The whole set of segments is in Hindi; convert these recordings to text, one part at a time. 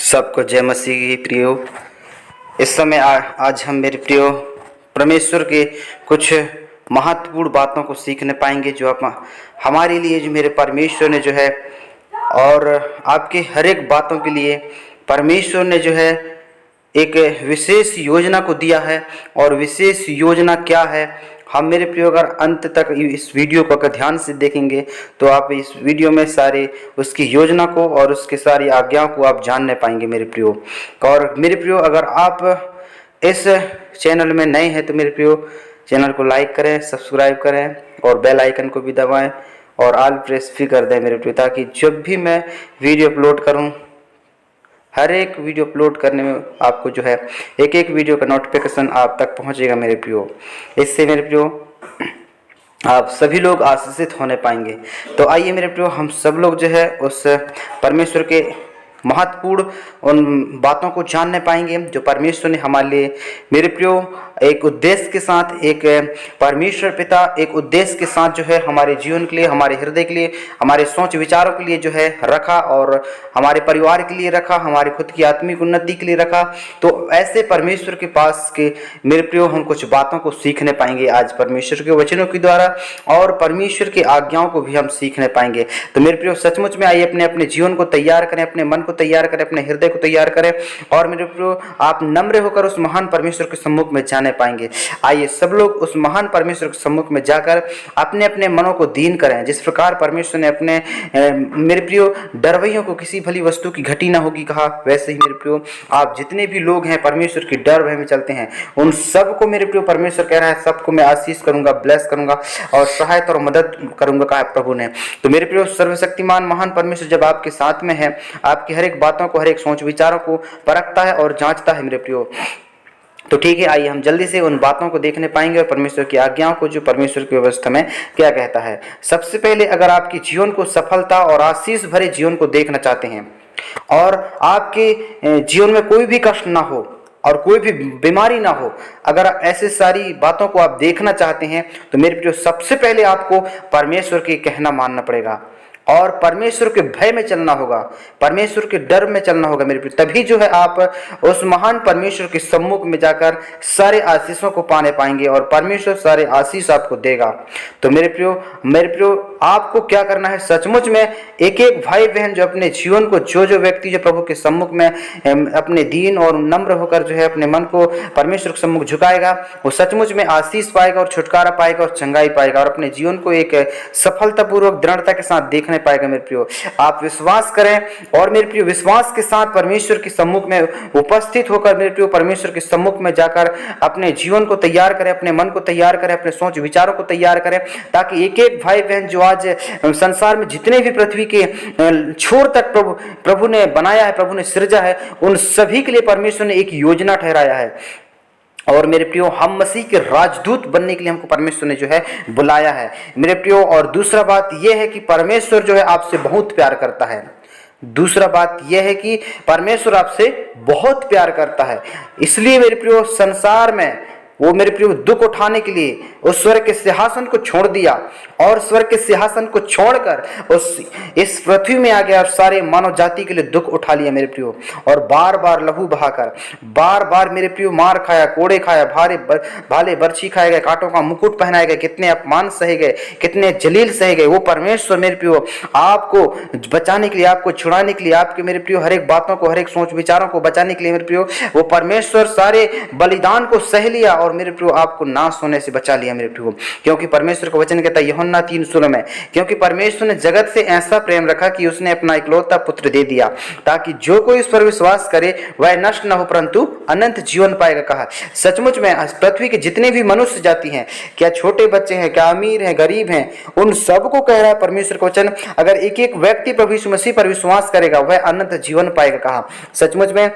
सबको जय मसीह प्रियो। इस समय आज हम मेरे प्रियो परमेश्वर के कुछ महत्वपूर्ण बातों को सीखने पाएंगे जो हमारे लिए जो मेरे परमेश्वर ने जो है और आपके हर एक बातों के लिए परमेश्वर ने जो है एक विशेष योजना को दिया है। और विशेष योजना क्या है, हम मेरे प्रियो अगर अंत तक इस वीडियो को अगर ध्यान से देखेंगे तो आप इस वीडियो में सारे उसकी योजना को और उसके सारी आज्ञाओं को आप जानने पाएंगे मेरे प्रियो। और मेरे प्रियो अगर आप इस चैनल में नए हैं तो मेरे प्रियो चैनल को लाइक करें, सब्सक्राइब करें और बेल आइकन को भी दबाएं और ऑल प्रेस भी कर दें मेरे प्रियो, ताकि जब भी मैं वीडियो अपलोड करूं, हर एक वीडियो अपलोड करने में आपको जो है एक एक वीडियो का नोटिफिकेशन आप तक पहुंचेगा मेरे प्रियो। इससे मेरे प्रियो आप सभी लोग आशीषित होने पाएंगे। तो आइए मेरे प्रियो हम सब लोग जो है उस परमेश्वर के महत्वपूर्ण उन बातों को जानने पाएंगे जो परमेश्वर ने हमारे लिए मेरे प्रियो एक उद्देश्य के साथ, एक परमेश्वर पिता एक उद्देश्य के साथ जो है हमारे जीवन के लिए, हमारे हृदय के लिए, हमारे सोच विचारों के लिए जो है रखा और हमारे परिवार के लिए रखा, हमारी खुद की आत्मिक उन्नति के लिए रखा। तो ऐसे परमेश्वर के पास के मेरे प्रियो हम कुछ बातों को सीखने पाएंगे आज परमेश्वर के वचनों के द्वारा, और परमेश्वर की आज्ञाओं को भी हम सीखने पाएंगे। तो मेरे प्रियो सचमुच में आइए अपने अपने जीवन को तैयार करें, अपने मन को तैयार करें, अपने हृदय को तैयार करें और मेरे प्रियो आप नम्र होकर उस महान परमेश्वर के सम्मुख में जाने पाएंगे। आइए सब लोग उस महान परमेश्वर के सम्मुख में जाकर अपने अपने मनों को दीन करें। जिस प्रकार परमेश्वर ने अपने मेरे प्रियो डरवैयों को किसी भली वस्तु की घटी ना होगी कहा, वैसे ही मेरे प्रियो आप जितने भी लोग हैं परमेश्वर की डर भय में चलते हैं उन सबको मेरे प्रियो परमेश्वर कह रहा है सबको मैं आशीष करूंगा, ब्लेस करूंगा और सहायता और मदद करूंगा कहा प्रभु ने। तो मेरे प्रियो सर्वशक्तिमान महान परमेश्वर जब आपके साथ में है, आपकी हर एक बातों को, हर एक सोच विचारों को परखता है और जांचता है मेरे प्रियो। तो ठीक है, आइए हम जल्दी से उन बातों को देखने पाएंगे और परमेश्वर की आज्ञाओं को जो परमेश्वर की व्यवस्था में क्या कहता है। सबसे पहले अगर आपके जीवन को सफलता और आशीष भरे जीवन को देखना चाहते हैं और आपके जीवन में कोई भी कष्ट ना हो और कोई भी बीमारी ना हो, अगर ऐसे सारी बातों को आप देखना चाहते हैं तो मेरे प्रियो सबसे पहले आपको परमेश्वर के कहना मानना पड़ेगा और परमेश्वर के भय में चलना होगा, परमेश्वर के डर में चलना होगा मेरे प्रियो। तभी जो है आप उस महान परमेश्वर के सम्मुख में जाकर सारे आशीषों को पाने पाएंगे और परमेश्वर सारे आशीष आपको देगा। तो मेरे प्रियो आपको क्या करना है, सचमुच में एक एक भाई बहन जो अपने जीवन को जो व्यक्ति जो प्रभु के सम्मुख में अपने दीन और नम्र होकर जो है अपने मन को परमेश्वर के सम्मुख झुकाएगा, वो सचमुच में आशीष पाएगा और छुटकारा पाएगा और चंगाई पाएगा और अपने जीवन को एक सफलतापूर्वक दृढ़ता के साथ देखने पाएगा मेरे प्रियो। आप विश्वास करें और मेरे प्रियो विश्वास के साथ परमेश्वर के सम्मुख में उपस्थित होकर मेरे प्रियो परमेश्वर के सम्मुख में जाकर अपने जीवन को तैयार करें, अपने मन को तैयार करें, अपने सोच विचारों को तैयार करें, ताकि एक एक भाई बहन जो आज संसार में जितने भी पृथ्वी के छोर तक प्रभु ने बनाया है, प्रभु ने सृजा है, उन सभी के लिए परमेश्वर ने एक योजना ठहराया है। और मेरे प्रियो हम मसीह के राजदूत बनने के लिए हमको परमेश्वर ने जो है बुलाया है मेरे प्रियो। और दूसरा बात यह है कि परमेश्वर जो है आपसे बहुत प्यार करता है। दूसरा बात यह है कि परमेश्वर आपसे बहुत प्यार करता है, इसलिए मेरे प्रियो संसार में वो मेरे प्रियो दुख उठाने के लिए उस स्वर्ग के सिंहासन को छोड़ दिया और स्वर्ग के सिंहासन को छोड़कर इस पृथ्वी में आ गया और सारे मानव जाति के लिए दुख उठा लिया मेरे प्रियो। और बार बार लहू बहाकर, बार बार मेरे प्रियो मार खाया, कोड़े खाया, भाले बर्छी खाए गए, कांटों का मुकुट पहनाए गए, कितने अपमान सहे गए, कितने जलील सहे गए। वो परमेश्वर मेरे प्रियो आपको बचाने के लिए, आपको छुड़ाने के लिए, आपके मेरे प्रियो हर एक बातों को, हर एक सोच विचारों को बचाने के लिए मेरे प्रियो वो परमेश्वर सारे बलिदान को सह लिया और मेरे प्रियो आपको नाश होने से बचा लिया मेरे प्रियो। क्योंकि परमेश्वर का वचन कहता है यूहन्ना 3:16 में, क्योंकि परमेश्वर ने जगत से ऐसा प्रेम रखा कि उसने अपना इकलौता पुत्र दे दिया ताकि जो कोई उस पर विश्वास करे वह नष्ट न हो परंतु अनंत जीवन पाएगा कहा। सचमुच में पृथ्वी के जितने भी मनुष्य जाति हैं, क्या छोटे बच्चे हैं, क्या अमीर हैं, गरीब हैं, उन सबको कह रहा है परमेश्वर का वचन, अगर एक एक व्यक्ति प्रभु यीशु मसीह पर विश्वास करेगा वह अनंत जीवन पाएगा कहा। सचमुच में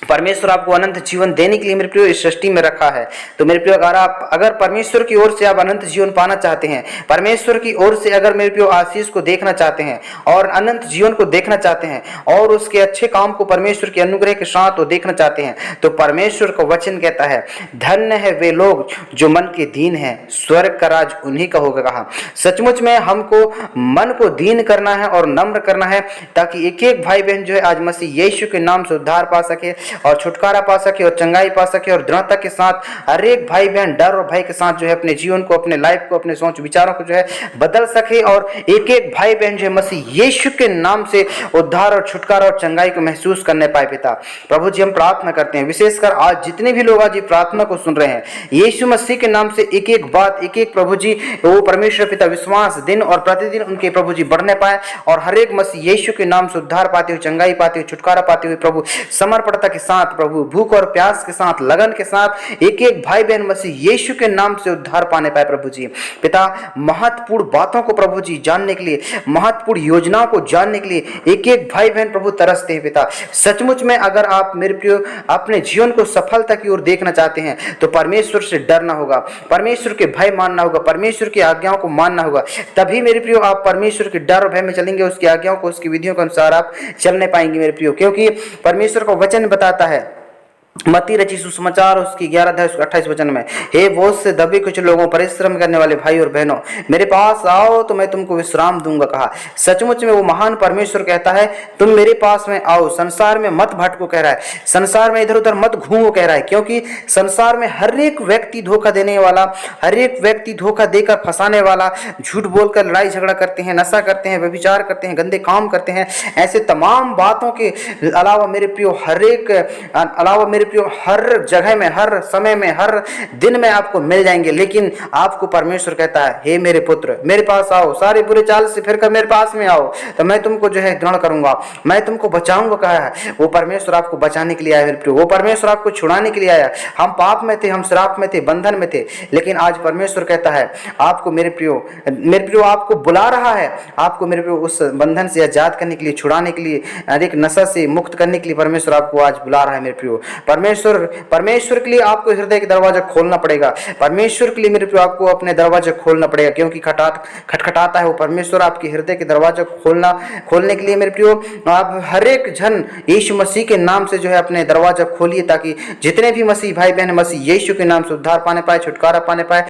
परमेश्वर आपको अनंत जीवन देने के लिए मेरे प्रियो इस सृष्टि में रखा है। तो मेरे प्रियो अगर परमेश्वर की ओर से आप अनंत जीवन पाना चाहते हैं, परमेश्वर की ओर से अगर मेरे प्रियो आशीष को देखना चाहते हैं और अनंत जीवन को देखना चाहते हैं और उसके अच्छे काम को परमेश्वर के अनुग्रह के साथ वो देखना चाहते हैं, तो परमेश्वर का वचन कहता है, धन्य है वे लोग जो मन के दीन है, स्वर्ग का राज उन्हीं का होगा। कहा सचमुच में हमको मन को दीन करना है और नम्र करना है, ताकि एक एक भाई बहन जो है आज मसीह यीशु के नाम से उद्धार पा सके और छुटकारा पा सके और चंगाई पा सके और दृढ़ता के साथ हर एक भाई बहन डर और भय के साथ जो है अपने जीवन को, अपने लाइफ को, अपने सोच विचारों को जो है बदल सके और एक एक भाई बहन जो है मसीह यीशु के नाम से उद्धार और छुटकारा और चंगाई को महसूस करने पाए। पिता प्रभु जी हम प्रार्थना करते हैं, विशेषकर आज जितने भी लोग आज ये प्रार्थना को सुन रहे हैं, यीशु मसीह के नाम से एक एक बात, एक एक प्रभु जी वो परमेश्वर पिता विश्वास दिन और प्रतिदिन उनके प्रभु जी बढ़ने पाए और हर एक मसीह यीशु के नाम से उद्धार पाते हुए, चंगाई पाते हुए, छुटकारा पाते हुए प्रभु समर्पणता के साथ, प्रभु भूख और प्यास के साथ, लगन के साथ एक एक भाई बहन मसीह यीशु के नाम से उद्धार पाने पाए। प्रभु जी पिता महत्वपूर्ण बातों को प्रभु जी जानने के लिए, महत्वपूर्ण योजनाओं को जानने के लिए एक एक भाई बहन प्रभु तरसते हैं। पिता सचमुच में अगर आप मेरे प्रिय अपने जीवन को सफलता की ओर देखना चाहते हैं तो परमेश्वर से डरना होगा, परमेश्वर के भय मानना होगा, परमेश्वर की आज्ञाओं को मानना होगा, तभी मेरे प्रियो आप परमेश्वर के डर और भय में चलेंगे, उसकी आज्ञाओं को, उसकी विधियों के अनुसार आप चलने पाएंगे मेरे प्रियो। क्योंकि परमेश्वर का वचन बताता है मत्ती रची सुसमाचार उसकी 11 अध्याय 28 वचन में, हे बोझ से दबे कुछ लोगों, परिश्रम करने वाले भाई और बहनों, मेरे पास आओ तो मैं तुमको विश्राम दूंगा। कहा सचमुच में वो महान परमेश्वर कहता है, तुम मेरे पास में आओ, संसार में मत भटको कह रहा है, संसार में इधर उधर मत घूमो कह रहा है। क्योंकि संसार में हर एक व्यक्ति धोखा देने वाला, हर एक व्यक्ति धोखा देकर फंसाने वाला, झूठ बोलकर लड़ाई झगड़ा करते हैं, नशा करते हैं, व्यभिचार करते हैं, गंदे काम करते हैं। ऐसे तमाम बातों के अलावा मेरे प्रियो हर जगह में, हर समय में, हर दिन में आपको मिल जाएंगे। लेकिन आपको परमेश्वर कहता है, हे मेरे पुत्र मेरे पास आओ, सारे बुरे चाल से फिरकर मेरे पास में आओ तो मैं तुमको जो है दृढ़ करूंगा, मैं तुमको बचाऊंगा। कहा है वो परमेश्वर आपको बचाने के लिए आया मेरे प्रियो, वो परमेश्वर आपको छुड़ाने के लिए आया। हम पाप में थे, हम श्राप में थे, बंधन में थे, लेकिन आज परमेश्वर कहता है आपको मेरे प्रियो आपको बुला रहा है, आपको मेरे प्रियो उस बंधन से आजाद करने के लिए, छुड़ाने के लिए, अधिक नशा से मुक्त करने के लिए परमेश्वर आपको आज बुला रहा है मेरे प्रियो। परमेश्वर के लिए आपको हृदय के दरवाजा खोलना पड़ेगा, परमेश्वर के लिए मेरे प्रियो आपको अपने दरवाजा खोलना पड़ेगा। क्योंकि खटखटाता है वो परमेश्वर आपके हृदय के दरवाजा खोलने के लिए मेरे प्रियो आप हर एक जन यीशु मसीह के नाम से जो है अपने दरवाजा खोलिए, ताकि जितने भी मसीह भाई बहन मसीह यीशु के नाम से उद्धार पाने पाए, छुटकारा पाने पाए।